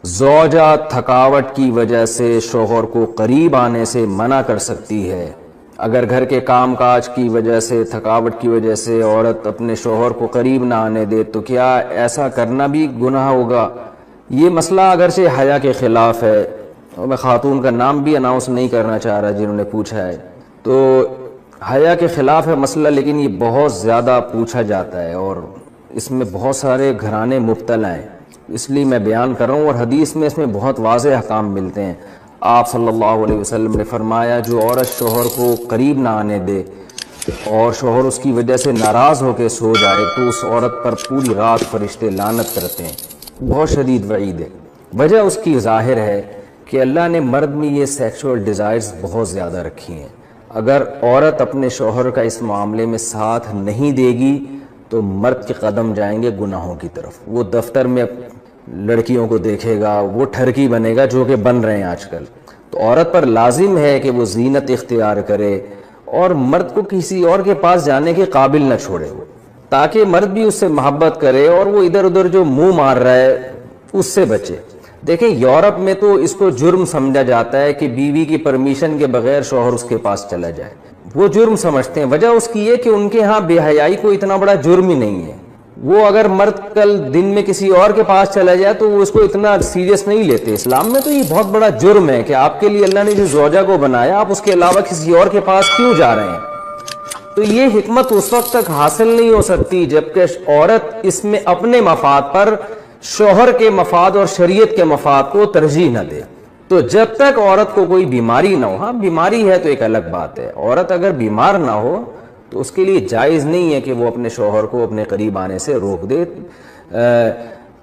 زوجہ تھکاوٹ کی وجہ سے شوہر کو قریب آنے سے منع کر سکتی ہے۔ اگر گھر کے کام کاج کی وجہ سے، تھکاوٹ کی وجہ سے عورت اپنے شوہر کو قریب نہ آنے دے تو کیا ایسا کرنا بھی گناہ ہوگا؟ یہ مسئلہ اگرچہ حیا کے خلاف ہے، اور میں خاتون کا نام بھی اناؤنس نہیں کرنا چاہ رہا جنہوں نے پوچھا ہے، تو حیا کے خلاف ہے مسئلہ، لیکن یہ بہت زیادہ پوچھا جاتا ہے اور اس میں بہت سارے گھرانے مبتلا ہیں، اس لیے میں بیان کر رہا ہوں۔ اور حدیث میں اس میں بہت واضح احکام ملتے ہیں۔ آپ صلی اللہ علیہ وسلم نے فرمایا جو عورت شوہر کو قریب نہ آنے دے اور شوہر اس کی وجہ سے ناراض ہو کے سو جائے تو اس عورت پر پوری رات فرشتے لعنت کرتے ہیں۔ بہت شدید وعید ہے۔ وجہ اس کی ظاہر ہے کہ اللہ نے مرد میں یہ سیکشول ڈیزائرز بہت زیادہ رکھی ہیں۔ اگر عورت اپنے شوہر کا اس معاملے میں ساتھ نہیں دے گی تو مرد کے قدم جائیں گے گناہوں کی طرف۔ وہ دفتر میں لڑکیوں کو دیکھے گا، وہ ٹھرکی بنے گا جو کہ بن رہے ہیں آج کل۔ تو عورت پر لازم ہے کہ وہ زینت اختیار کرے اور مرد کو کسی اور کے پاس جانے کے قابل نہ چھوڑے وہ، تاکہ مرد بھی اس سے محبت کرے اور وہ ادھر ادھر جو منہ مار رہا ہے اس سے بچے۔ دیکھیں یورپ میں تو اس کو جرم سمجھا جاتا ہے کہ بیوی کی پرمیشن کے بغیر شوہر اس کے پاس چلا جائے، وہ جرم سمجھتے ہیں۔ وجہ اس کی یہ کہ ان کے ہاں بے حیائی کو اتنا بڑا جرم ہی نہیں ہے۔ وہ اگر مرد کل دن میں کسی اور کے پاس چلا جائے تو وہ اس کو اتنا سیریس نہیں لیتے۔ اسلام میں تو یہ بہت بڑا جرم ہے کہ آپ کے لیے اللہ نے جو زوجہ کو بنایا آپ اس کے علاوہ کسی اور کے پاس کیوں جا رہے ہیں؟ تو یہ حکمت اس وقت تک حاصل نہیں ہو سکتی جب کہ عورت اس میں اپنے مفاد پر شوہر کے مفاد اور شریعت کے مفاد کو ترجیح نہ دے۔ تو جب تک عورت کو کوئی بیماری نہ ہو، ہاں بیماری ہے تو ایک الگ بات ہے، عورت اگر بیمار نہ ہو تو اس کے لیے جائز نہیں ہے کہ وہ اپنے شوہر کو اپنے قریب آنے سے روک دے۔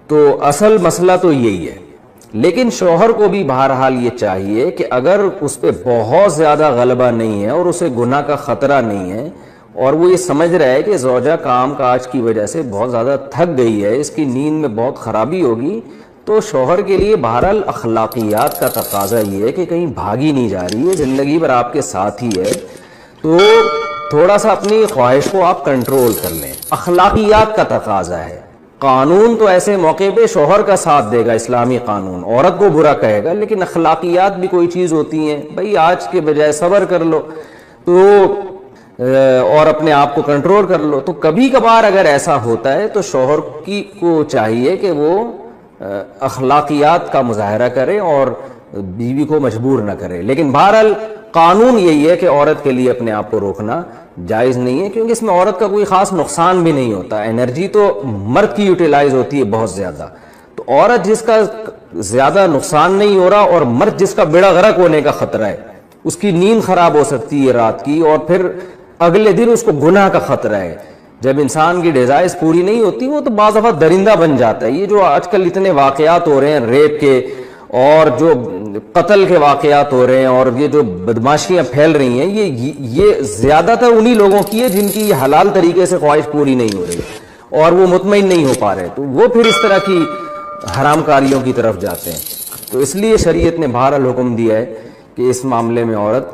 تو اصل مسئلہ تو یہی ہے۔ لیکن شوہر کو بھی بہرحال یہ چاہیے کہ اگر اس پہ بہت زیادہ غلبہ نہیں ہے اور اسے گناہ کا خطرہ نہیں ہے اور وہ یہ سمجھ رہا ہے کہ زوجہ کام کاج کی وجہ سے بہت زیادہ تھک گئی ہے، اس کی نیند میں بہت خرابی ہوگی، تو شوہر کے لیے بہرحال اخلاقیات کا تقاضا یہ ہے کہ کہیں بھاگی نہیں جا رہی ہے، زندگی بھر آپ کے ساتھ ہی ہے، تو تھوڑا سا اپنی خواہش کو آپ کنٹرول کر لیں۔ اخلاقیات کا تقاضا ہے۔ قانون تو ایسے موقع پہ شوہر کا ساتھ دے گا، اسلامی قانون عورت کو برا کہے گا، لیکن اخلاقیات بھی کوئی چیز ہوتی ہیں، بھئی آج کے بجائے صبر کر لو تو اور اپنے آپ کو کنٹرول کر لو۔ تو کبھی کبھار اگر ایسا ہوتا ہے تو شوہر کو چاہیے کہ وہ اخلاقیات کا مظاہرہ کرے اور بیوی کو مجبور نہ کرے۔ لیکن بہرحال قانون یہی ہے کہ عورت کے لیے اپنے آپ کو روکنا جائز نہیں ہے، کیونکہ اس میں عورت کا کوئی خاص نقصان بھی نہیں ہوتا۔ انرجی تو مرد کی یوٹیلائز ہوتی ہے بہت زیادہ، تو عورت جس کا زیادہ نقصان نہیں ہو رہا اور مرد جس کا بیڑا غرق ہونے کا خطرہ ہے، اس کی نیند خراب ہو سکتی ہے رات کی اور پھر اگلے دن اس کو گناہ کا خطرہ ہے۔ جب انسان کی ڈیزائرز پوری نہیں ہوتی وہ تو بعض دفعہ درندہ بن جاتا ہے۔ یہ جو آج کل اتنے واقعات ہو رہے ہیں ریپ کے اور جو قتل کے واقعات ہو رہے ہیں اور یہ جو بدماشیاں پھیل رہی ہیں، یہ زیادہ تر انہی لوگوں کی ہے جن کی یہ حلال طریقے سے خواہش پوری نہیں ہو رہی اور وہ مطمئن نہیں ہو پا رہے، تو وہ پھر اس طرح کی حرام کاریوں کی طرف جاتے ہیں۔ تو اس لیے شریعت نے بہرحال حکم دیا ہے کہ اس معاملے میں عورت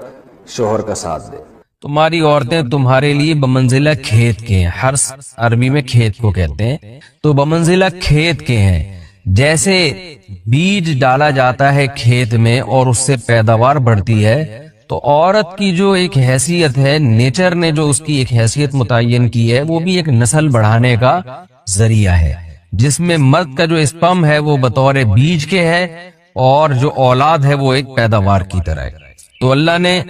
شوہر کا ساتھ دے۔ تمہاری عورتیں تمہارے لیے بمنزلہ کھیت کے ہیں، حرث عربی میں کھیت کو کہتے ہیں، تو بمنزلہ کھیت کے ہیں۔ جیسے بیج ڈالا جاتا ہے کھیت میں اور اس سے پیداوار بڑھتی ہے، تو عورت کی جو ایک حیثیت ہے، نیچر نے جو اس کی ایک حیثیت متعین کی ہے، وہ بھی ایک نسل بڑھانے کا ذریعہ ہے، جس میں مرد کا جو اسپم ہے وہ بطور بیج کے ہے اور جو اولاد ہے وہ ایک پیداوار کی طرح ہے۔ تو اللہ نے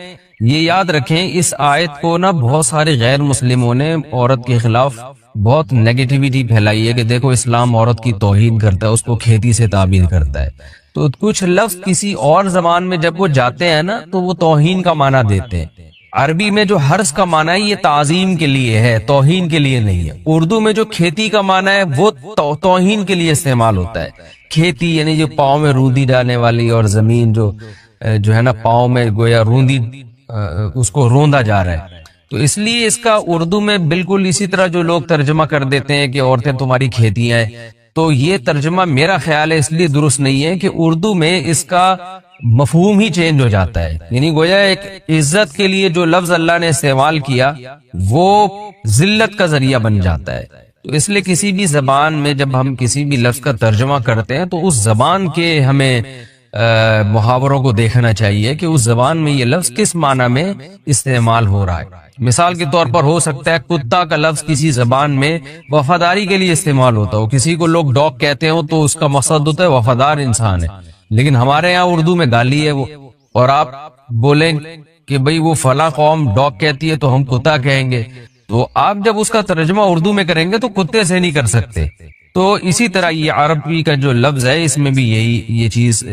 یہ یاد رکھیں، اس آیت کو نا بہت سارے غیر مسلموں نے عورت کے خلاف بہت نیگیٹیوٹی پھیلائی ہے کہ دیکھو اسلام عورت کی توہین کرتا ہے، اس کو کھیتی سے تعبیر کرتا ہے۔ تو کچھ لفظ کسی اور زبان میں جب وہ جاتے ہیں نا تو وہ توہین کا معنی دیتے ہیں۔ عربی میں جو حرث کا معنی ہے یہ تعظیم کے لیے ہے، توہین کے لیے نہیں ہے۔ اردو میں جو کھیتی کا معنی ہے وہ توہین کے لیے استعمال ہوتا ہے۔ کھیتی یعنی جو پاؤں میں روندی ڈالنے والی اور زمین جو ہے نا پاؤں میں گویا روندی اس کو روندا جا رہا ہے، تو اس لیے اس کا اردو میں بالکل اسی طرح جو لوگ ترجمہ کر دیتے ہیں کہ عورتیں تمہاری کھیتیاں ہیں، تو یہ ترجمہ میرا خیال ہے اس لیے درست نہیں ہے کہ اردو میں اس کا مفہوم ہی چینج ہو جاتا ہے۔ یعنی گویا ایک عزت کے لیے جو لفظ اللہ نے استعمال کیا وہ ذلت کا ذریعہ بن جاتا ہے۔ تو اس لیے کسی بھی زبان میں جب ہم کسی بھی لفظ کا ترجمہ کرتے ہیں تو اس زبان کے ہمیں محاوروں کو دیکھنا چاہیے کہ اس زبان میں یہ لفظ کس معنی میں استعمال ہو رہا ہے۔ مثال کے طور پر ہو سکتا ہے کتا کا لفظ کسی زبان میں وفاداری کے لیے استعمال ہوتا ہو، کسی کو لوگ ڈاگ کہتے ہو تو اس کا مقصد ہوتا ہے وفادار انسان ہے، لیکن ہمارے یہاں اردو میں گالی ہے وہ، اور آپ بولیں کہ بھئی وہ فلاں قوم ڈاگ کہتی ہے تو ہم کتا کہیں گے، تو آپ جب اس کا ترجمہ اردو میں کریں گے تو کتے سے نہیں کر سکتے۔ تو اسی طرح یہ عربی کا جو لفظ ہے اس میں بھی یہ چیز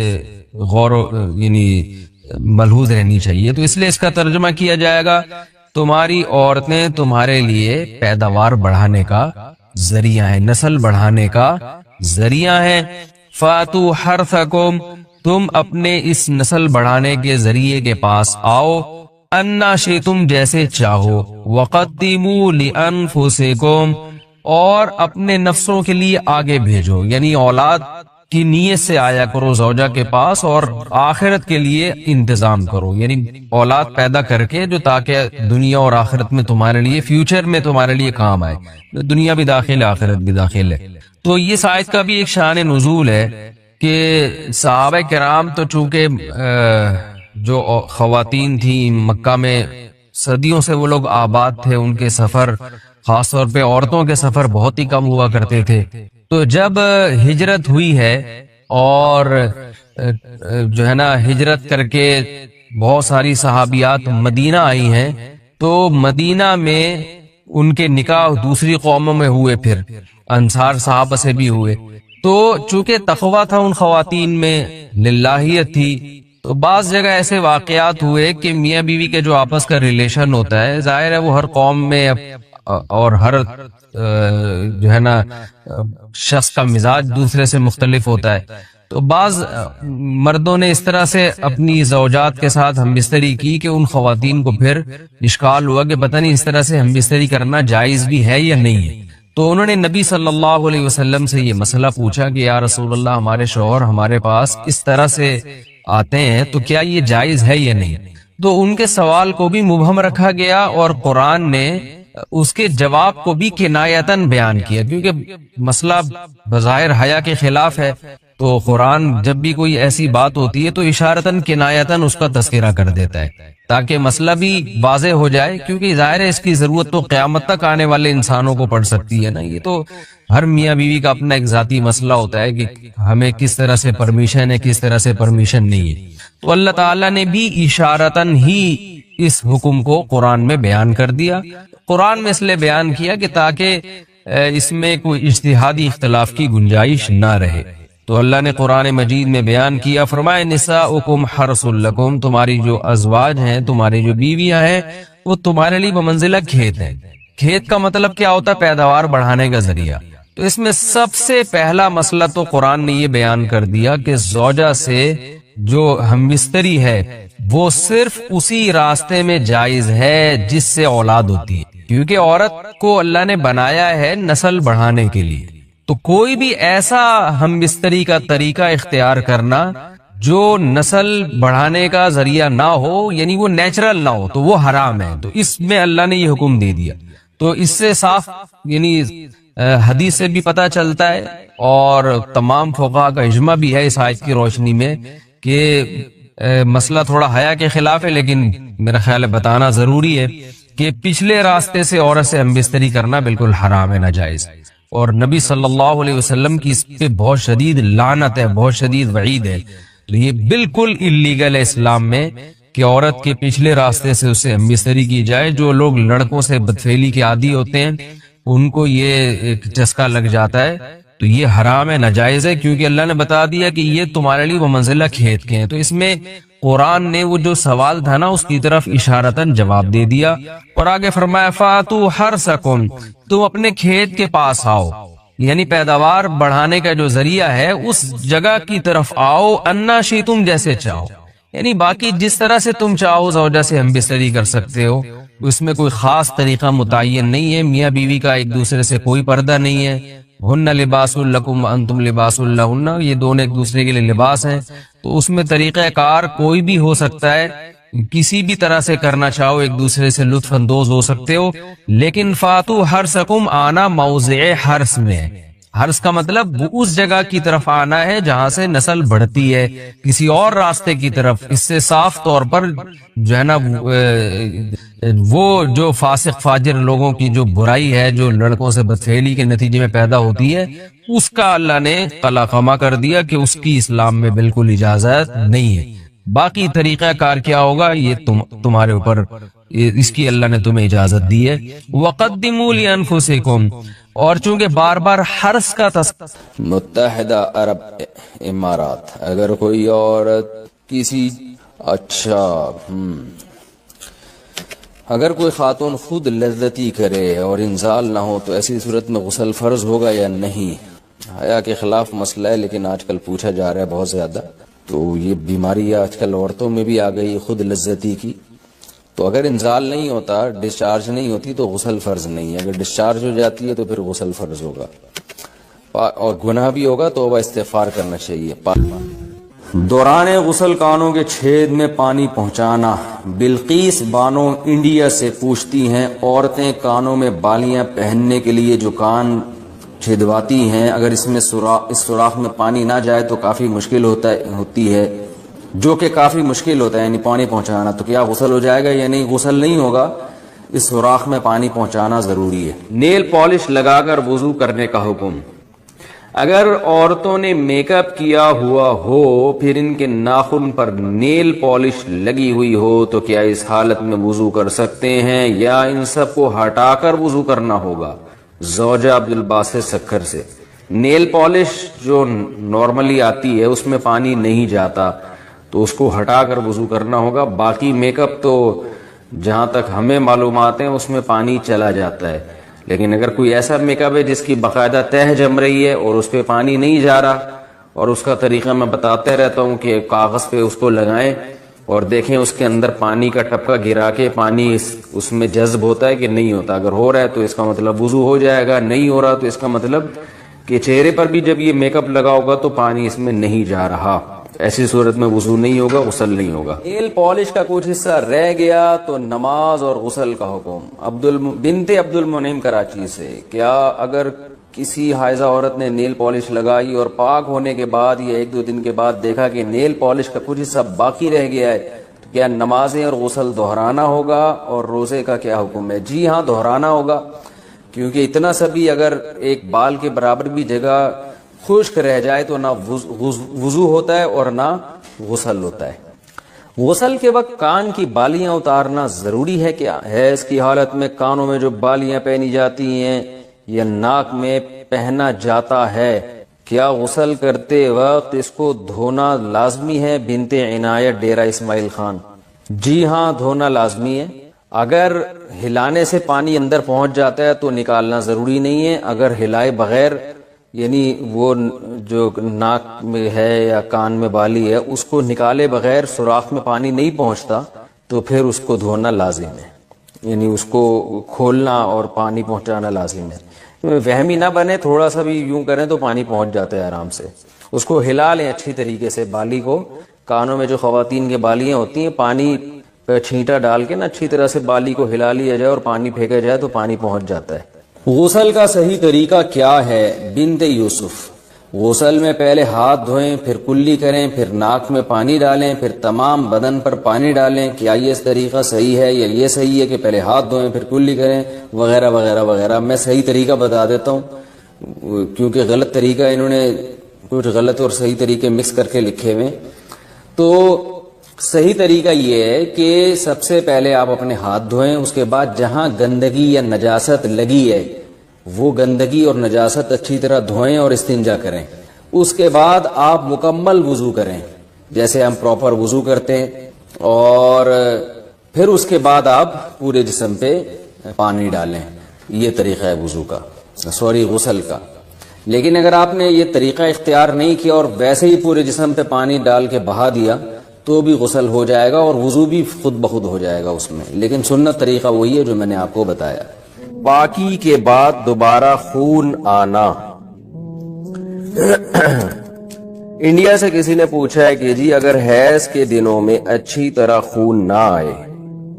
غور یعنی ملحوظ رہنی چاہیے، تو اس لیے اس کا ترجمہ کیا جائے گا تمہاری عورتیں تمہارے لیے پیداوار بڑھانے کا ذریعہ ہے، نسل بڑھانے کا ذریعہ ہے۔ فاتو حرثکم، تم اپنے اس نسل بڑھانے کے ذریعے کے پاس آؤ، انا شئتم جیسے چاہو، وقدموا لانفسکم، اور اپنے نفسوں کے لیے آگے بھیجو، یعنی اولاد کی نیت سے آیا کرو زوجہ کے پاس اور آخرت کے لیے انتظام کرو، یعنی اولاد پیدا کر کے جو تاکہ دنیا اور آخرت میں تمہارے لیے فیوچر میں تمہارے لیے کام آئے، دنیا بھی داخل ہے آخرت بھی داخل ہے۔ تو یہ اس آیت کا بھی ایک شان نزول ہے کہ صحابہ کرام تو چونکہ جو خواتین تھیں مکہ میں صدیوں سے وہ لوگ آباد تھے، ان کے سفر خاص طور پہ عورتوں کے سفر بہت ہی کم ہوا کرتے تھے، تو جب ہجرت ہوئی ہے اور جو ہے نا ہجرت کر کے بہت ساری صحابیات مدینہ آئی ہیں، تو مدینہ میں ان کے نکاح دوسری قوموں میں ہوئے، پھر انصار صحابہ سے بھی ہوئے، تو چونکہ تقویٰ تھا ان خواتین میں، للہیت تھی، تو بعض جگہ ایسے واقعات ہوئے کہ میاں بیوی کے جو آپس کا ریلیشن ہوتا ہے، ظاہر ہے وہ ہر قوم میں اور ہر جو ہے نا شخص کا مزاج دوسرے سے مختلف ہوتا ہے، تو بعض مردوں نے اس طرح سے اپنی زوجات کے ساتھ ہم بستری کی کہ ان خواتین کو پھر اشکال ہوا کہ پتہ نہیں اس طرح سے ہم بستری کرنا جائز بھی ہے یا نہیں ہے، تو انہوں نے نبی صلی اللہ علیہ وسلم سے یہ مسئلہ پوچھا کہ یا رسول اللہ ہمارے شوہر ہمارے پاس اس طرح سے آتے ہیں تو کیا یہ جائز ہے یا نہیں، تو ان کے سوال کو بھی مبہم رکھا گیا اور قرآن نے اس کے جواب کو بھی کنایتاً بیان کیا، کیونکہ مسئلہ بظاہر حیا کے خلاف ہے، تو قرآن جب بھی کوئی ایسی بات ہوتی ہے تو اشارتاً کنایتاً اس کا تذکرہ کر دیتا ہے تاکہ مسئلہ بھی واضح ہو جائے، کیونکہ ظاہر ہے اس کی ضرورت تو قیامت تک آنے والے انسانوں کو پڑ سکتی ہے نا، یہ تو ہر میاں بیوی کا اپنا ایک ذاتی مسئلہ ہوتا ہے کہ ہمیں کس طرح سے پرمیشن ہے کس طرح سے پرمیشن نہیں ہے، تو اللہ تعالیٰ نے بھی اشارتاً ہی اس حکم کو قرآن میں بیان کر دیا۔ قرآن میں اس لیے بیان کیا کہ تاکہ اس میں کوئی اجتہادی اختلاف کی گنجائش نہ رہے، تو اللہ نے قرآن مجید میں بیان کیا، فرمائے نساؤکم حرث لکم، تمہاری جو ازواج ہیں تمہاری جو بیویاں ہیں وہ تمہارے لیے بمنزلہ کھیت ہیں۔ کھیت کا مطلب کیا ہوتا ہے؟ پیداوار بڑھانے کا ذریعہ۔ تو اس میں سب سے پہلا مسئلہ تو قرآن نے یہ بیان کر دیا کہ زوجہ سے جو ہم بستری ہے وہ صرف اسی راستے میں جائز ہے جس سے اولاد ہوتی ہے، کیونکہ عورت کو اللہ نے بنایا ہے نسل بڑھانے کے لیے، تو کوئی بھی ایسا ہم بستری کا طریقہ اختیار کرنا جو نسل بڑھانے کا ذریعہ نہ ہو، یعنی وہ نیچرل نہ ہو، تو وہ حرام ہے۔ تو اس میں اللہ نے یہ حکم دے دیا، تو اس سے صاف یعنی حدیث سے بھی پتہ چلتا ہے اور تمام فقہاء کا اجماع بھی ہے اس آیت کی روشنی میں کہ مسئلہ تھوڑا حیا کے خلاف ہے، لیکن میرا خیال ہے بتانا ضروری ہے کہ پچھلے راستے سے عورت سے ہم بستری کرنا بالکل حرام ہے، ناجائز، اور نبی صلی اللہ علیہ وسلم کی اس پہ بہت شدید لعنت ہے، بہت شدید وعید ہے، تو یہ بالکل اللیگل ہے اسلام میں کہ عورت کے پچھلے راستے سے اسے ہم بستری کی جائے۔ جو لوگ لڑکوں سے بدفعلی کے عادی ہوتے ہیں ان کو یہ ایک چسکا لگ جاتا ہے، تو یہ حرام ہے، ناجائز ہے، کیونکہ اللہ نے بتا دیا کہ یہ تمہارے لیے بمنزلہ کھیت کے ہیں۔ تو اس میں قرآن نے وہ جو سوال تھا نا اس کی طرف اشارتاً جواب دے دیا، اور آگے فرمایا فاتو حرثکم، تم اپنے کھیت کے پاس آؤ، یعنی پیداوار بڑھانے کا جو ذریعہ ہے اس جگہ کی طرف آؤ، انا شئتم جیسے چاہو، یعنی باقی جس طرح سے تم چاہو زوجہ سے ہم بستری کر سکتے ہو، اس میں کوئی خاص طریقہ متعین نہیں ہے، میاں بیوی کا ایک دوسرے سے کوئی پردہ نہیں ہے، ہن لباس لکم انتم لباس لہن، یہ دونوں ایک دوسرے کے لیے لباس ہیں، تو اس میں طریقہ کار کوئی بھی ہو سکتا ہے کسی بھی طرح سے کرنا چاہو ایک دوسرے سے لطف اندوز ہو سکتے ہو، لیکن فاتو حرسکم آنا موضع حرس میں ہے۔ حرس کا مطلب اس جگہ کی طرف آنا ہے جہاں سے نسل بڑھتی ہے، کسی اور راستے کی طرف۔ اس سے صاف طور پر جو ہے نا وہ جو فاسق فاجر لوگوں کی جو برائی ہے، جو لڑکوں سے بدفعلی کے نتیجے میں پیدا ہوتی ہے، اس کا اللہ نے قلع خما کر دیا کہ اس کی اسلام میں بالکل اجازت نہیں ہے۔ باقی طریقہ کار کیا ہوگا یہ تمہارے اوپر، اس کی اللہ نے تمہیں اجازت دی ہے۔ وَقَدِّمُوا لِأَنفُسِكُمْ، اور چونکہ بار بار حرس کا متحدہ عرب امارات، اگر کوئی عورت کسی اگر کوئی خاتون خود لذتی کرے اور انزال نہ ہو تو ایسی صورت میں غسل فرض ہوگا یا نہیں؟ حیا کے خلاف مسئلہ ہے، لیکن آج کل پوچھا جا رہا ہے بہت زیادہ۔ تو یہ بیماری آج کل عورتوں میں بھی آ گئی خود لذتی کی۔ تو اگر انزال نہیں ہوتا، ڈسچارج نہیں ہوتی تو غسل فرض نہیں ہے۔ اگر ڈسچارج ہو جاتی ہے تو پھر غسل فرض ہوگا، اور گناہ بھی ہوگا، توبہ استغفار کرنا چاہیے۔ دوران غسل کانوں کے چھید میں پانی پہنچانا۔ بلقیس بانو انڈیا سے پوچھتی ہیں، عورتیں کانوں میں بالیاں پہننے کے لیے جو کان چھدواتی ہیں، اگر اس سوراخ میں پانی نہ جائے تو کافی مشکل ہوتی ہے، جو کہ کافی مشکل ہوتا ہے، یعنی پانی پہنچانا، تو کیا غسل ہو جائے گا یا نہیں؟ غسل نہیں ہوگا، اس سوراخ میں پانی پہنچانا ضروری ہے۔ نیل پالش لگا کر وضو کرنے کا حکم۔ اگر عورتوں نے میک اپ کیا ہوا ہو، پھر ان کے ناخن پر نیل پالش لگی ہوئی ہو، تو کیا اس حالت میں وضو کر سکتے ہیں یا ان سب کو ہٹا کر وضو کرنا ہوگا؟ زوجہ عبدالباسط سکھر سے۔ نیل پالش جو نارملی آتی ہے اس میں پانی نہیں جاتا، تو اس کو ہٹا کر وضو کرنا ہوگا۔ باقی میک اپ تو جہاں تک ہمیں معلومات ہیں اس میں پانی چلا جاتا ہے، لیکن اگر کوئی ایسا میک اپ ہے جس کی باقاعدہ تہ جم رہی ہے اور اس پہ پانی نہیں جا رہا، اور اس کا طریقہ میں بتاتے رہتا ہوں کہ کاغذ پہ اس کو لگائیں اور دیکھیں اس کے اندر پانی کا ٹپکا گرا کے پانی اس میں جذب ہوتا ہے کہ نہیں ہوتا۔ اگر ہو رہا ہے تو اس کا مطلب وضو ہو جائے گا، نہیں ہو رہا تو اس کا مطلب کہ چہرے پر بھی جب یہ میک اپ لگا ہوگا تو پانی اس میں نہیں جا رہا، ایسی صورت میں وضو نہیں ہوگا، غسل نہیں ہوگا۔ نیل پالش کا کچھ حصہ رہ گیا تو نماز اور غسل کا حکم۔ بنت عبد المنعم کراچی سے، کیا اگر کسی حائضہ عورت نے نیل پالش لگائی اور پاک ہونے کے بعد یا ایک دو دن کے بعد دیکھا کہ نیل پالش کا کچھ حصہ باقی رہ گیا ہے، تو کیا نمازیں اور غسل دہرانا ہوگا اور روزے کا کیا حکم ہے؟ جی ہاں، دہرانا ہوگا، کیونکہ اتنا سا بھی اگر ایک بال کے برابر بھی جگہ خشک رہ جائے تو نہ وضو ہوتا ہے اور نہ غسل ہوتا ہے۔ غسل کے وقت کان کی بالیاں اتارنا ضروری ہے کیا؟ حیض کی حالت میں کانوں میں جو بالیاں پہنی جاتی ہیں یا ناک میں پہنا جاتا ہے، کیا غسل کرتے وقت اس کو دھونا لازمی ہے؟ بنت عنایت ڈیرہ اسماعیل خان۔ جی ہاں، دھونا لازمی ہے۔ اگر ہلانے سے پانی اندر پہنچ جاتا ہے تو نکالنا ضروری نہیں ہے۔ اگر ہلائے بغیر، یعنی وہ جو ناک میں ہے یا کان میں بالی ہے اس کو نکالے بغیر سوراخ میں پانی نہیں پہنچتا تو پھر اس کو دھونا لازم ہے، یعنی اس کو کھولنا اور پانی پہنچانا لازم ہے۔ وہمی نہ بنے، تھوڑا سا بھی یوں کریں تو پانی پہنچ جاتا ہے آرام سے۔ اس کو ہلا لیں اچھی طریقے سے، بالی کو، کانوں میں جو خواتین کے بالیاں ہوتی ہیں، پانی پہ چھینٹا ڈال کے نا اچھی طرح سے بالی کو ہلا لیا جائے اور پانی پھینکا جائے تو پانی پہنچ جاتا ہے۔ غسل کا صحیح طریقہ کیا ہے؟ بنت یوسف۔ غسل میں پہلے ہاتھ دھوئیں، پھر کلی کریں، پھر ناک میں پانی ڈالیں، پھر تمام بدن پر پانی ڈالیں۔ کیا یہ طریقہ صحیح ہے یا یہ صحیح ہے کہ پہلے ہاتھ دھوئیں پھر کلی کریں وغیرہ وغیرہ وغیرہ؟ میں صحیح طریقہ بتا دیتا ہوں، کیونکہ غلط طریقہ انہوں نے کچھ غلط اور صحیح طریقے مکس کر کے لکھے ہوئے۔ تو صحیح طریقہ یہ ہے کہ سب سے پہلے آپ اپنے ہاتھ دھوئیں، اس کے بعد جہاں گندگی یا نجاست لگی ہے وہ گندگی اور نجاست اچھی طرح دھوئیں اور استنجا کریں۔ اس کے بعد آپ مکمل وضو کریں جیسے ہم پراپر وضو کرتے ہیں، اور پھر اس کے بعد آپ پورے جسم پہ پانی ڈالیں۔ یہ طریقہ ہے وضو کا، غسل کا۔ لیکن اگر آپ نے یہ طریقہ اختیار نہیں کیا اور ویسے ہی پورے جسم پہ پانی ڈال کے بہا دیا تو بھی غسل ہو جائے گا اور وضو بھی خود بخود ہو جائے گا اس میں، لیکن سنت طریقہ وہی ہے جو میں نے آپ کو بتایا۔ پاکی کے بعد دوبارہ خون آنا۔ انڈیا سے کسی نے پوچھا ہے کہ جی اگر حیض کے دنوں میں اچھی طرح خون نہ آئے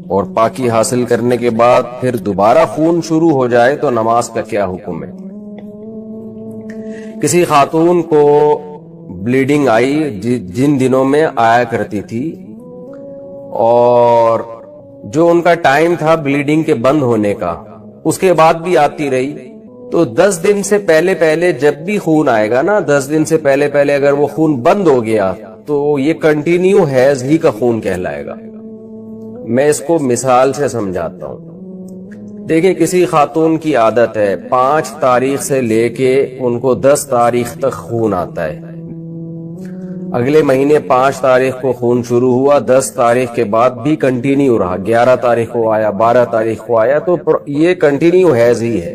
اور پاکی حاصل کرنے کے بعد پھر دوبارہ خون شروع ہو جائے تو نماز کا کیا حکم ہے؟ کسی خاتون کو بلیڈنگ آئی جن دنوں میں آیا کرتی تھی، اور جو ان کا ٹائم تھا بلیڈنگ کے بند ہونے کا اس کے بعد بھی آتی رہی، تو 10 دن سے پہلے جب بھی خون آئے گا نا، 10 دن سے پہلے اگر وہ خون بند ہو گیا تو یہ کنٹینیو حیض ہی کا خون کہلائے گا۔ میں اس کو مثال سے سمجھاتا ہوں۔ دیکھیں کسی خاتون کی عادت ہے 5 تاریخ سے لے کے ان کو 10 تاریخ تک خون آتا ہے، اگلے مہینے 5 تاریخ کو خون شروع ہوا، 10 تاریخ کے بعد بھی کنٹینیو رہا، 11 تاریخ کو آیا، 12 تاریخ کو آیا، تو یہ کنٹینیو حیض ہی ہے۔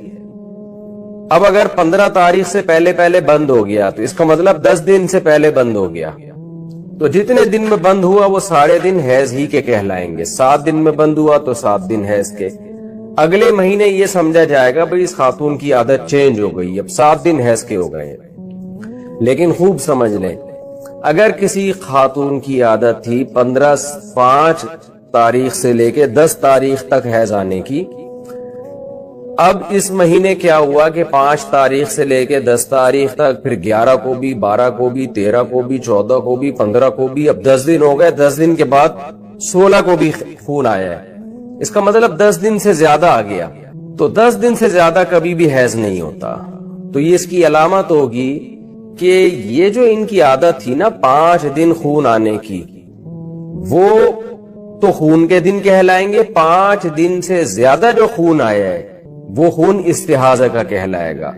اب اگر 15 تاریخ سے پہلے بند ہو گیا تو اس کا مطلب 10 دن سے پہلے بند ہو گیا، تو جتنے دن میں بند ہوا وہ سارے دن حیض ہی کے کہلائیں گے۔ 7 دن میں بند ہوا تو 7 دن حیض کے۔ اگلے مہینے یہ سمجھا جائے گا بھئی اس خاتون کی عادت چینج ہو گئی، اب 7 دن حیض کے ہو گئے ہیں۔ لیکن خوب سمجھ لیں، اگر کسی خاتون کی عادت تھی 5 تاریخ سے لے کے 10 تاریخ تک حیض آنے کی، اب اس مہینے کیا ہوا کہ 5 تاریخ سے لے کے 10 تاریخ تک، پھر 11 کو بھی، 12 کو بھی، 13 کو بھی، 14 کو بھی، 15 کو بھی، اب 10 دن ہو گئے، 10 دن کے بعد 16 کو بھی خون آیا ہے، اس کا مطلب 10 دن سے زیادہ آ گیا۔ تو 10 دن سے زیادہ کبھی بھی حیض نہیں ہوتا، تو یہ اس کی علامت ہوگی کہ یہ جو ان کی عادت تھی نا 5 دن خون آنے کی، وہ تو خون کے دن کہلائیں گے، 5 دن سے زیادہ جو خون آیا ہے وہ خون استحاضہ کا کہلائے گا،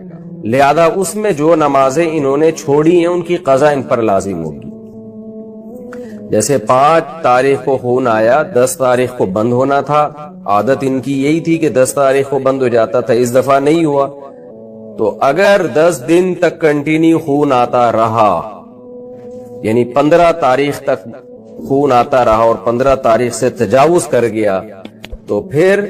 لہذا اس میں جو نمازیں انہوں نے چھوڑی ہیں ان کی قضا ان پر لازم ہوگی۔ جیسے 5 تاریخ کو خون آیا، 10 تاریخ کو بند ہونا تھا، عادت ان کی یہی تھی کہ 10 تاریخ کو بند ہو جاتا تھا، اس دفعہ نہیں ہوا، تو اگر 10 دن تک کنٹینیو خون آتا رہا، یعنی 15 تاریخ تک خون آتا رہا اور 15 تاریخ سے تجاوز کر گیا، تو پھر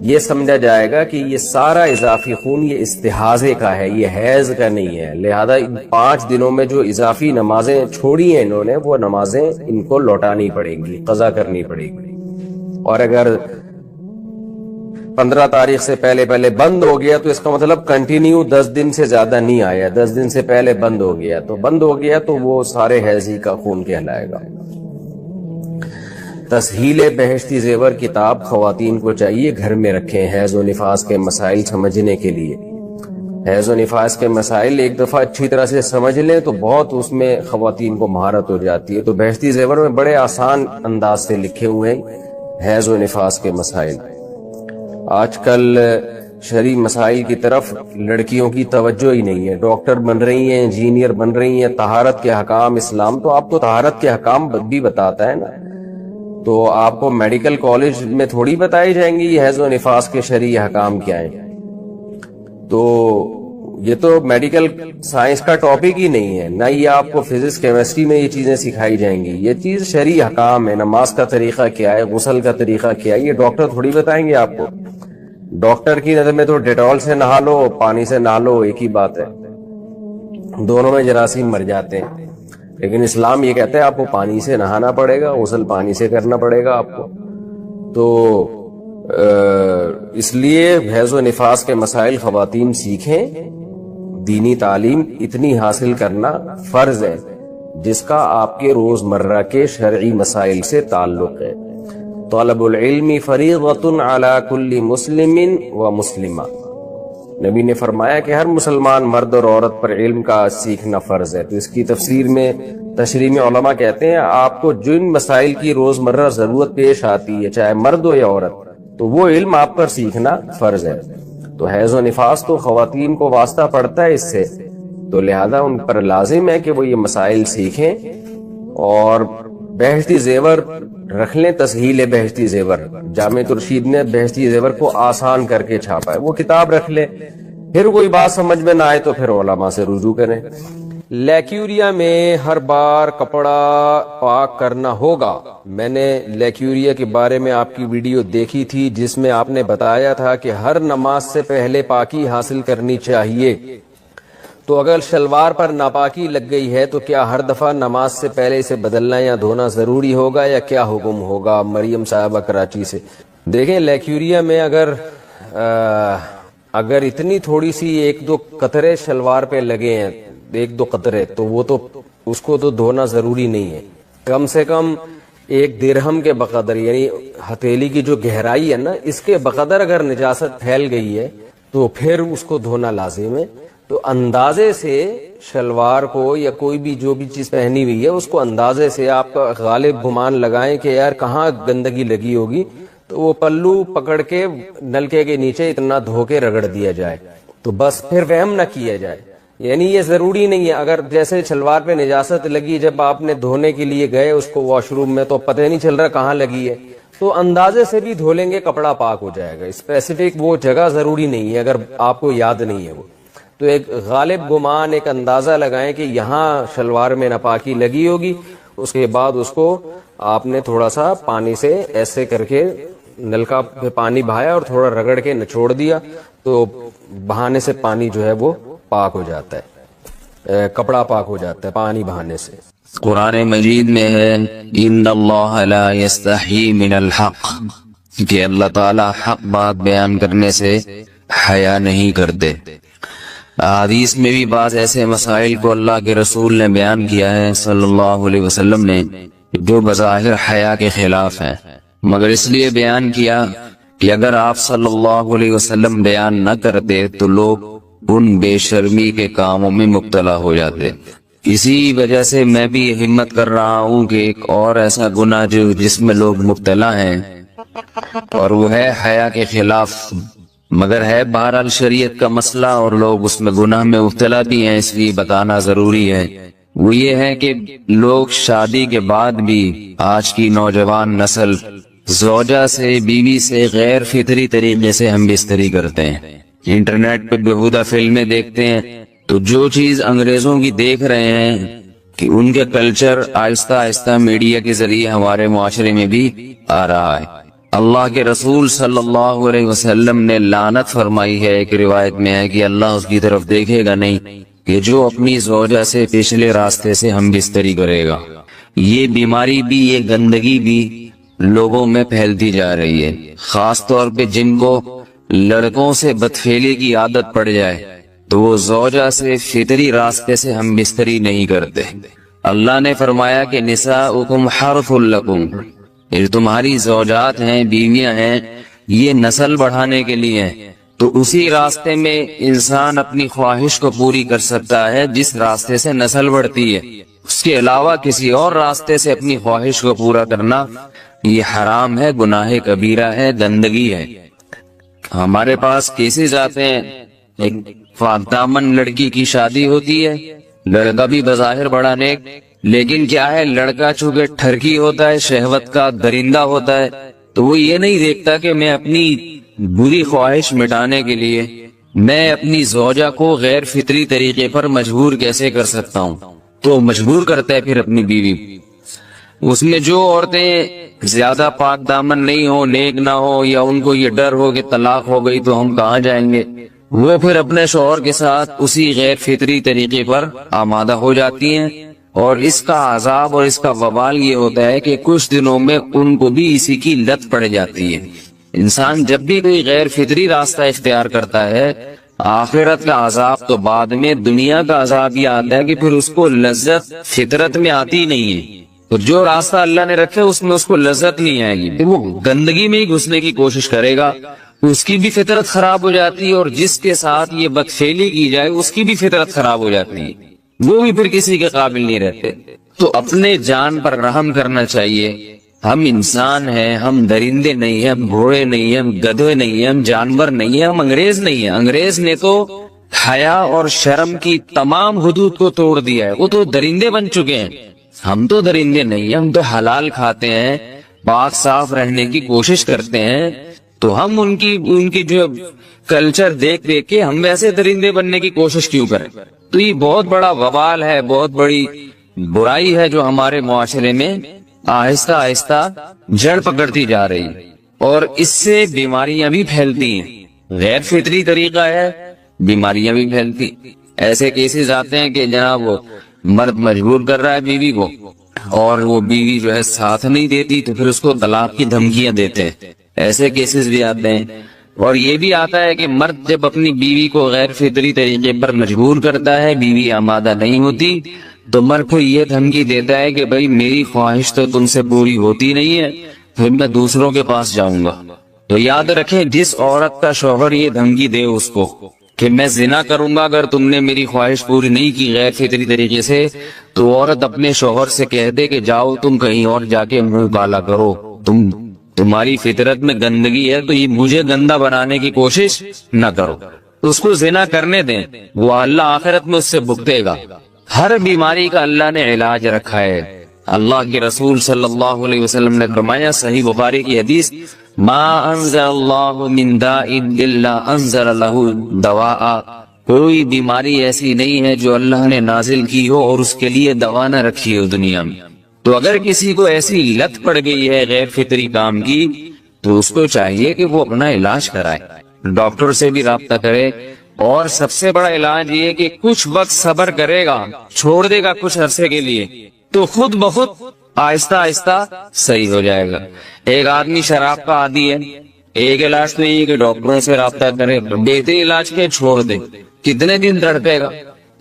یہ سمجھا جائے گا کہ یہ سارا اضافی خون یہ استحاضے کا ہے، یہ حیض کا نہیں ہے، لہذا 5 دنوں میں جو اضافی نمازیں چھوڑی ہیں انہوں نے، وہ نمازیں ان کو لوٹانی پڑیں گی، قضا کرنی پڑے گی۔ اور اگر 15 تاریخ سے پہلے بند ہو گیا تو اس کا مطلب کنٹینیو 10 دن سے زیادہ نہیں آیا، 10 دن سے پہلے بند ہو گیا تو وہ سارے حیض ہی کا خون کہلائے گا۔ تسہیل بہشتی زیور کتاب خواتین کو چاہیے گھر میں رکھیں حیض و نفاس کے مسائل سمجھنے کے لیے۔ حیض و نفاس کے مسائل ایک دفعہ اچھی طرح سے سمجھ لیں تو بہت اس میں خواتین کو مہارت ہو جاتی ہے۔ تو بہشتی زیور میں بڑے آسان انداز سے لکھے ہوئے ہیں حیض و نفاس کے مسائل۔ آج کل شرعی مسائل کی طرف لڑکیوں کی توجہ ہی نہیں ہے، ڈاکٹر بن رہی ہیں، انجینئر بن رہی ہیں، طہارت کے حکام اسلام تو آپ کو طہارت کے حکام بھی بتاتا ہے نا، تو آپ کو میڈیکل کالج میں تھوڑی بتائی جائیں گی یہ حیض و نفاس کے شرعی حکام کیا ہیں۔ تو یہ تو میڈیکل سائنس کا ٹاپک ہی نہیں ہے، نہ یہ آپ کو فزکس کیمسٹری میں یہ چیزیں سکھائی جائیں گی، یہ چیز شرعی حکام ہے۔ نماز کا طریقہ کیا ہے، غسل کا طریقہ کیا ہے، یہ ڈاکٹر تھوڑی بتائیں گے آپ کو۔ ڈاکٹر کی نظر میں تو ڈیٹول سے نہا لو، پانی سے نہا لو، ایک ہی بات ہے، دونوں میں جراثیم مر جاتے ہیں، لیکن اسلام یہ کہتا ہے آپ کو پانی سے نہانا پڑے گا، غسل پانی سے کرنا پڑے گا آپ کو۔ تو اس لیے حیض و نفاس کے مسائل خواتین سیکھیں، دینی تعلیم اتنی حاصل کرنا فرض ہے جس کا آپ کے روزمرہ کے شرعی مسائل سے تعلق ہے۔ طلب العلم فریضۃ علی کل مسلم و مسلمہ، نبی نے فرمایا کہ ہر مسلمان مرد اور عورت پر علم کا سیکھنا فرض ہے۔ تو اس کی تفسیر میں تشریح میں علماء کہتے ہیں آپ کو جن مسائل کی روزمرہ ضرورت پیش آتی ہے چاہے مرد ہو یا عورت، تو وہ علم آپ پر سیکھنا فرض ہے۔ تو حیض و نفاس تو خواتین کو واسطہ پڑتا ہے اس سے، تو لہذا ان پر لازم ہے کہ وہ یہ مسائل سیکھیں اور بہشتی زیور رکھ لیں۔ تسہیل بہشتی زیور، جامع ترشید نے بہشتی زیور کو آسان کر کے چھاپا ہے، وہ کتاب رکھ لیں، پھر کوئی بات سمجھ میں نہ آئے تو پھر علماء سے رجوع کریں۔ لیکیوریا میں ہر بار کپڑا پاک کرنا ہوگا۔ میں نے لیکیوریا کے بارے میں آپ کی ویڈیو دیکھی تھی جس میں آپ نے بتایا تھا کہ ہر نماز سے پہلے پاکی حاصل کرنی چاہیے۔ تو اگر شلوار پر ناپاکی لگ گئی ہے تو کیا ہر دفعہ نماز سے پہلے اسے بدلنا یا دھونا ضروری ہوگا یا کیا حکم ہوگا؟ مریم صاحبہ کراچی سے۔ دیکھیں لیکیوریا میں اگر اتنی تھوڑی سی 1-2 قطرے شلوار پہ لگے ہیں، 1-2 قطرے، تو وہ تو اس کو تو دھونا ضروری نہیں ہے۔ کم سے کم 1 درہم کے بقدر، یعنی ہتھیلی کی جو گہرائی ہے نا، اس کے بقدر اگر نجاست پھیل گئی ہے تو پھر اس کو دھونا لازم ہے۔ تو اندازے سے شلوار کو یا کوئی بھی جو بھی چیز پہنی ہوئی ہے اس کو اندازے سے آپ کا غالب گمان لگائیں کہ یار کہاں گندگی لگی ہوگی، تو وہ پلو پکڑ کے نلکے کے نیچے اتنا دھو کے رگڑ دیا جائے، تو بس پھر وہم نہ کیا جائے۔ یعنی یہ ضروری نہیں ہے، اگر جیسے شلوار پہ نجاست لگی، جب آپ نے دھونے کے لیے گئے اس کو واش روم میں تو پتہ نہیں چل رہا کہاں لگی ہے، تو اندازے سے بھی دھو لیں گے، کپڑا پاک ہو جائے گا۔ اسپیسیفک وہ جگہ ضروری نہیں ہے اگر آپ کو یاد نہیں ہے وہ، تو ایک غالب گمان، ایک اندازہ لگائیں کہ یہاں شلوار میں ناپاکی لگی ہوگی، اس کے بعد اس کو آپ نے تھوڑا سا پانی سے ایسے کر کے نلکا پہ پانی بہایا اور تھوڑا رگڑ کے نچوڑ دیا، تو بہانے سے پانی جو ہے وہ پاک ہو جاتا ہے، کپڑا پاک ہو جاتا ہے پانی بہانے سے۔ قرآن مجید میں ہے ان اللہ لا یستحی من الحق، کہ اللہ تعالی حق بات بیان کرنے سے حیا نہیں کرتے۔ حدیث میں بھی بعض ایسے مسائل کو اللہ کے رسول نے بیان کیا ہے صلی اللہ علیہ وسلم نے جو بظاہر حیا کے خلاف ہیں، مگر اس لیے بیان کیا کہ اگر آپ صلی اللہ علیہ وسلم بیان نہ کرتے تو لوگ ان بے شرمی کے کاموں میں مبتلا ہو جاتے۔ اسی وجہ سے میں بھی ہمت کر رہا ہوں کہ ایک اور ایسا گناہ جس میں لوگ مبتلا ہیں اور وہ ہے حیا کے خلاف، مگر ہے بہرحال شریعت کا مسئلہ اور لوگ اس میں گناہ میں مبتلا بھی ہیں، اس لیے بتانا ضروری ہے۔ وہ یہ ہے کہ لوگ شادی کے بعد بھی، آج کی نوجوان نسل زوجہ سے، بیوی سے غیر فطری طریقے سے ہم بستری کرتے ہیں، انٹرنیٹ پہ بیہودہ فلمیں دیکھتے ہیں، تو جو چیز انگریزوں کی دیکھ رہے ہیں کہ ان کے کلچر آہستہ آہستہ میڈیا کے ذریعے ہمارے معاشرے میں بھی آ رہا ہے۔ اللہ کے رسول صلی اللہ علیہ وسلم نے لعنت فرمائی ہے، ایک روایت میں ہے کہ اللہ اس کی طرف دیکھے گا نہیں کہ جو اپنی زوجہ سے پچھلے راستے سے ہم بستری کرے گا۔ یہ بیماری بھی، یہ گندگی بھی لوگوں میں پھیلتی جا رہی ہے، خاص طور پہ جن کو لڑکوں سے بدفعلی کی عادت پڑ جائے تو وہ زوجہ سے فطری راستے سے ہم بستری نہیں کرتے۔ اللہ نے فرمایا کہ نساؤکم حرث لکم، یہ تمہاری زوجات ہیں، بیویاں ہیں، یہ نسل بڑھانے کے لیے ہیں، تو اسی راستے میں انسان اپنی خواہش کو پوری کر سکتا ہے جس راستے سے نسل بڑھتی ہے۔ اس کے علاوہ کسی اور راستے سے اپنی خواہش کو پورا کرنا یہ حرام ہے، گناہ کبیرہ ہے، گندگی ہے۔ ہمارے پاس کیسز آتے ہیں، ایک پاک دامن لڑکی کی شادی ہوتی ہے، لڑکا بھی بظاہر بڑا نیک، لیکن کیا ہے، لڑکا چونکہ ٹھرکی ہوتا ہے، شہوت کا درندہ ہوتا ہے، تو وہ یہ نہیں دیکھتا کہ میں اپنی بری خواہش مٹانے کے لیے میں اپنی زوجہ کو غیر فطری طریقے پر مجبور کیسے کر سکتا ہوں، تو مجبور کرتا ہے پھر اپنی بیوی۔ اس میں جو عورتیں زیادہ پاک دامن نہیں ہو، نیک نہ ہو، یا ان کو یہ ڈر ہو کہ طلاق ہو گئی تو ہم کہاں جائیں گے، وہ پھر اپنے شوہر کے ساتھ اسی غیر فطری طریقے پر آمادہ ہو جاتی ہیں، اور اس کا عذاب اور اس کا وبال یہ ہوتا ہے کہ کچھ دنوں میں ان کو بھی اسی کی لت پڑ جاتی ہے۔ انسان جب بھی کوئی غیر فطری راستہ اختیار کرتا ہے، آخرت کا عذاب تو بعد میں، دنیا کا عذاب یہ آتا ہے کہ پھر اس کو لذت فطرت میں آتی نہیں ہے، تو جو راستہ اللہ نے رکھا اس میں اس کو لذت نہیں آئے گی، وہ گندگی میں ہی گھسنے کی کوشش کرے گا، اس کی بھی فطرت خراب ہو جاتی ہے، اور جس کے ساتھ یہ بدفعلی کی جائے اس کی بھی فطرت خراب ہو جاتی ہے، وہ بھی پھر کسی کے قابل نہیں رہتے۔ تو اپنے جان پر رحم کرنا چاہیے۔ ہم انسان ہیں، ہم درندے نہیں ہیں، ہم گھوڑے نہیں ہیں، ہم گدھے نہیں ہیں، ہم جانور نہیں ہیں، ہم انگریز نہیں ہیں۔ انگریز نے تو حیا اور شرم کی تمام حدود کو توڑ دیا ہے، وہ تو درندے بن چکے ہیں، ہم تو درندے نہیں ہیں، ہم تو حلال کھاتے ہیں، پاک صاف رہنے کی کوشش کرتے ہیں، تو ہم ان کی جو کلچر دیکھ کے ہم ویسے درندے بننے کی کوشش کیوں کریں؟ تو یہ بہت بڑا وبال ہے، بہت بڑی برائی ہے جو ہمارے معاشرے میں آہستہ آہستہ جڑ پکڑتی جا رہی ہے، اور اس سے بیماریاں بھی پھیلتی ہیں۔ غیر فطری طریقہ ہے، بیماریاں بھی پھیلتی۔ ایسے کیسز آتے ہیں کہ جناب وہ مرد مجبور کر رہا ہے بیوی کو اور وہ بیوی جو ہے ساتھ نہیں دیتی تو پھر اس کو طلاق کی دھمکیاں دیتے ہیں، ایسے کیسز بھی آتے ہیں۔ اور یہ بھی آتا ہے کہ مرد جب اپنی بیوی کو غیر فطری طریقے پر مجبور کرتا ہے، بیوی آمادہ نہیں ہوتی تو مرد کو یہ دھمکی دیتا ہے کہ بھائی میری خواہش تو تم سے پوری ہوتی نہیں ہے، پھر میں دوسروں کے پاس جاؤں گا۔ تو یاد رکھیں، جس عورت کا شوہر یہ دھمکی دے اس کو کہ میں زنا کروں گا اگر تم نے میری خواہش پوری نہیں کی غیر فطری طریقے سے، تو عورت اپنے شوہر سے کہہ دے کہ جاؤ تم کہیں اور جا کے منہ کالا کرو، تمہاری فطرت میں گندگی ہے تو یہ مجھے گندا بنانے کی کوشش نہ کرو، تو اس کو زنا کرنے دیں، وہ اللہ آخرت میں اس سے بھگتے گا۔ ہر بیماری کا اللہ نے علاج رکھا ہے۔ اللہ کے رسول صلی اللہ علیہ وسلم نے فرمایا، صحیح بخاری کی حدیث، ما انزل اللہ من داء الا انزل له دواء، کوئی بیماری ایسی نہیں ہے جو اللہ نے نازل کی ہو اور اس کے لیے دوا نہ رکھی ہو دنیا میں۔ تو اگر کسی کو ایسی لت پڑ گئی ہے غیر فطری کام کی تو اس کو چاہیے کہ وہ اپنا علاج کرائے، ڈاکٹر سے بھی رابطہ کرے، اور سب سے بڑا علاج یہ کہ کچھ وقت صبر کرے گا، چھوڑ دے گا کچھ عرصے کے لیے تو خود بخود آہستہ آہستہ صحیح ہو جائے گا۔ ایک آدمی شراب کا عادی ہے، ایک علاج تو یہ کہ ڈاکٹروں سے رابطہ کرے، بہتر علاج کے چھوڑ دے، کتنے دن تڑپے گا؟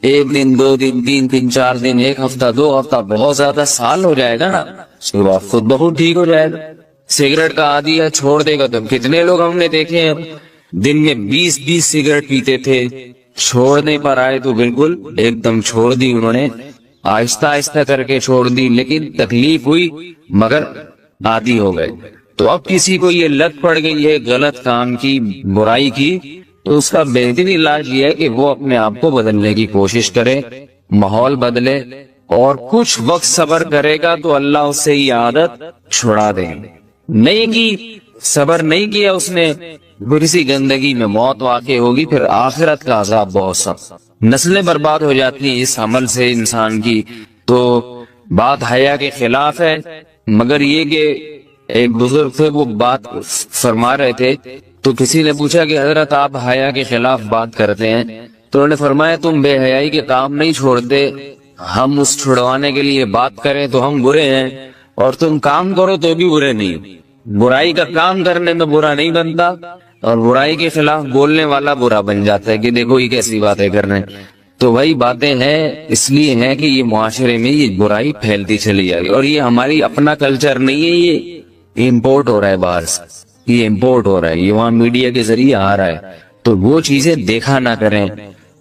ایک دن، دو دن، تین دن، چار دن، ایک ہفتہ، دو ہفتہ، بہت زیادہ سال ہو جائے گا نا، اس کے بعد خود بخود ٹھیک ہو جائے گا۔ سگریٹ کا عادی ہے، چھوڑ دے گا تو کتنے لوگ ہم نے دیکھے ہیں دن میں 20 سگریٹ پیتے تھے، چھوڑنے پر آئے تو بالکل ایک دم چھوڑ دی انہوں نے، آہستہ آہستہ کر کے چھوڑ دی، لیکن تکلیف ہوئی مگر عادی ہو گئے۔ تو اب کسی کو یہ لت پڑ گئی ہے غلط کام کی، برائی کی، تو اس کا بہترین علاج یہ ہے کہ وہ اپنے آپ کو بدلنے کی کوشش کرے، ماحول بدلے، اور کچھ وقت صبر کرے گا تو اللہ اس سے یہ عادت چھڑا دے۔ نہیں کی، صبر نہیں کیا اس نے، پھر اسی گندگی میں موت واقع ہوگی، پھر آخرت کا عذاب بہت سخت، نسلیں برباد ہو جاتی ہیں اس عمل سے انسان کی۔ تو بات حیا کے خلاف ہے، مگر یہ کہ ایک بزرگ تھے وہ بات فرما رہے تھے تو کسی نے پوچھا کہ حضرت آپ حیا کے خلاف بات کرتے ہیں، تو انہوں نے فرمایا تم بے حیائی کے کام نہیں چھوڑتے، ہم اس چھڑوانے کے لیے بات کریں تو ہم برے ہیں، اور تم کام کرو تو بھی برے نہیں۔ برائی کا کام کرنے میں برا نہیں بنتا، اور برائی کے خلاف بولنے والا برا بن جاتا ہے کہ دیکھو یہ کیسی باتیں کر رہے ہیں۔ تو وہی باتیں ہیں، اس لیے ہیں کہ یہ معاشرے میں یہ برائی پھیلتی چلی جائے گی، اور یہ ہماری اپنا کلچر نہیں ہے، یہ امپورٹ ہو رہا ہے باہر سے، یہ امپورٹ ہو رہا ہے، یہ وہاں میڈیا کے ذریعے آ رہا ہے۔ تو وہ چیزیں دیکھا نہ کریں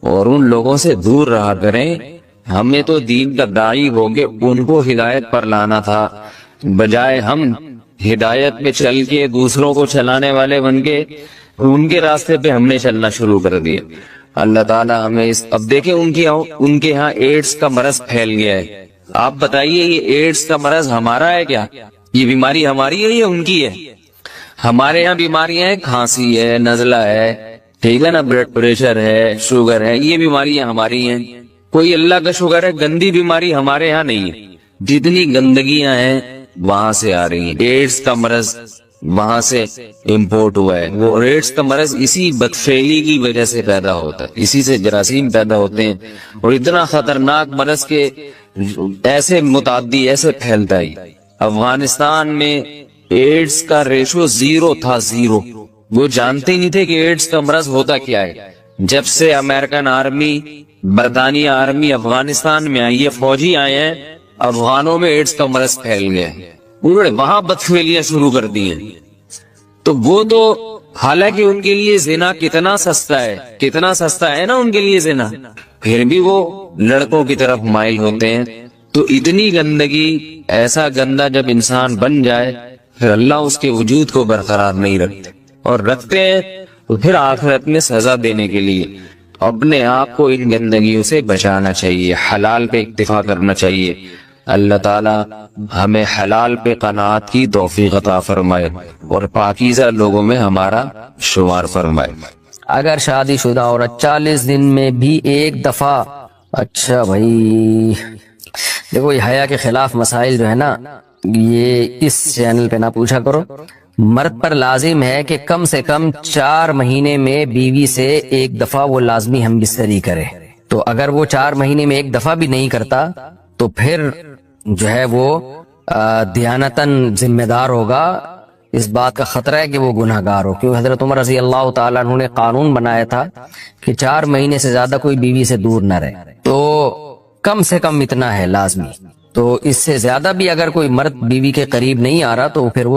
اور ان لوگوں سے دور رہا کریں۔ ہمیں تو دین کا داعی ہو کے ان کو ہدایت پر لانا تھا، بجائے ہم ہدایت پہ چل کے دوسروں کو چلانے والے بن کے ان کے راستے پہ ہم نے چلنا شروع کر دیا۔ اللہ تعالیٰ ہمیں اب دیکھیں ان کے ہاں ایڈز کا مرض پھیل گیا ہے۔ آپ بتائیے یہ ایڈز کا مرض ہمارا ہے کیا؟ یہ بیماری ہماری ہے یا ان کی ہے؟ ہمارے یہاں بیماریاں ہیں، کھانسی ہے، نزلہ ہے، ٹھیک ہے نا، بلڈ پریشر ہے، شوگر ہے، یہ بیماریاں ہماری ہیں۔ کوئی اللہ کا شکر ہے گندی بیماری ہمارے یہاں نہیں ہے۔ جتنی گندگیاں ہیں وہاں سے آ رہی ہیں۔ ایڈز کا مرض وہاں سے امپورٹ ہوا ہے۔ وہ ایڈز کا مرض اسی بدفعلی کی وجہ سے پیدا ہوتا ہے، اسی سے جراثیم پیدا ہوتے ہیں، اور اتنا خطرناک مرض کے ایسے متعدی ایسے پھیلتا ہے۔ افغانستان میں ایڈز کا ریشو 0 تھا، 0۔ وہ جانتے ہی نہیں تھے کہ ایڈز کا مرض ہوتا کیا ہے۔ جب سے امریکن آرمی، برطانیہ آرمی افغانستان میں آئی ہے، فوجی آئے ہیں، افغانوں میں ایڈز کا مرض پھیل گیا، انہوں نے وہاں بدفعلیاں شروع کر دی ہیں۔ تو وہ تو حالانکہ ان کے لیے زنا کتنا سستا ہے، کتنا سستا ہے نا ان کے لیے زنا، پھر بھی وہ لڑکوں کی طرف مائل ہوتے ہیں۔ تو اتنی گندگی، ایسا گندا جب انسان بن جائے پھر اللہ اس کے وجود کو برقرار نہیں رکھتے، اور رکھتے ہیں تو پھر آخرت میں سزا دینے کے لیے اپنے آپ کو ان گندگیوں سے بچانا چاہیے، حلال پہ اکتفا کرنا چاہیے۔ اللہ تعالی ہمیں حلال پہ قناعت کی توفیق عطا فرمائے اور پاکیزہ لوگوں میں ہمارا شمار فرمائے۔ اگر شادی شدہ عورت 40 دن میں بھی ایک دفعہ، اچھا بھائی دیکھو یہ حیا کے خلاف مسائل جو ہے نا یہ اس چینل پہ نہ پوچھا کرو۔ مرد پر لازم ہے کہ کم سے کم 4 مہینے میں بیوی سے ایک دفعہ وہ لازمی ہم بستری کرے، تو اگر وہ 4 مہینے میں ایک دفعہ بھی نہیں کرتا تو پھر جو ہے وہ دیانتاً ذمہ دار ہوگا، اس بات کا خطرہ ہے کہ وہ گناہ گار ہو، کیونکہ حضرت عمر رضی اللہ تعالیٰ عنہ نے قانون بنایا تھا کہ 4 مہینے سے زیادہ کوئی بیوی سے دور نہ رہے، تو کم سے کم اتنا ہے لازمی، تو اس سے زیادہ بھی اگر کوئی مرد بیوی کے قریب نہیں آ رہا تو پھر وہ